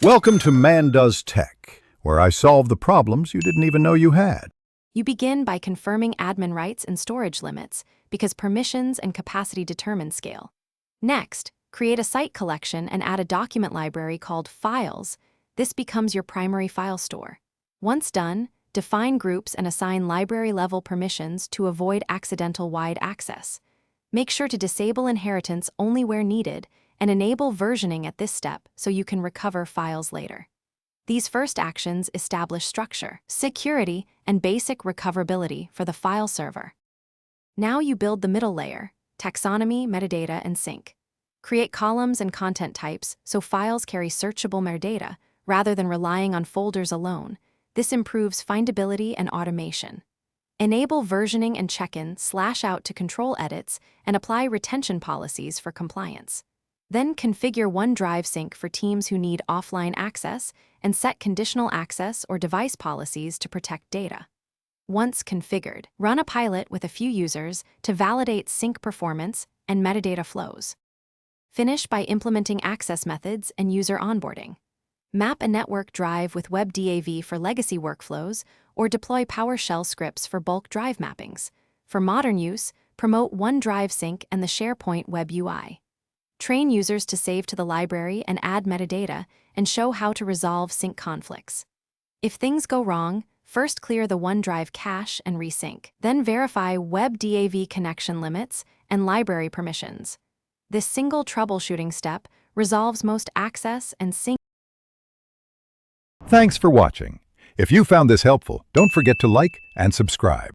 Welcome to Man Does Tech, where I solve the problems you didn't even know you had. You begin by confirming admin rights and storage limits because permissions and capacity determine scale. Next, create a site collection and add a document library called Files. This becomes your primary file store. Once done, define groups and assign library-level permissions to avoid accidental wide access. Make sure to disable inheritance only where needed and enable versioning at this step so you can recover files later. These first actions establish structure, security, and basic recoverability for the file server. Now you build the middle layer, taxonomy, metadata, and sync. Create columns and content types so files carry searchable metadata rather than relying on folders alone. This improves findability and automation. Enable versioning and check-in /out to control edits and apply retention policies for compliance. Then configure OneDrive sync for teams who need offline access and set conditional access or device policies to protect data. Once configured, run a pilot with a few users to validate sync performance and metadata flows. Finish by implementing access methods and user onboarding. Map a network drive with WebDAV for legacy workflows or deploy PowerShell scripts for bulk drive mappings. For modern use, promote OneDrive sync and the Sharepoint web UI. Train users to save to the library and add metadata, and show how to resolve sync conflicts. If things go wrong, first clear the OneDrive cache and resync. Then verify WebDAV connection limits and library permissions. This single troubleshooting step resolves most access and sync. Thanks for watching. If you found this helpful, don't forget to like and subscribe.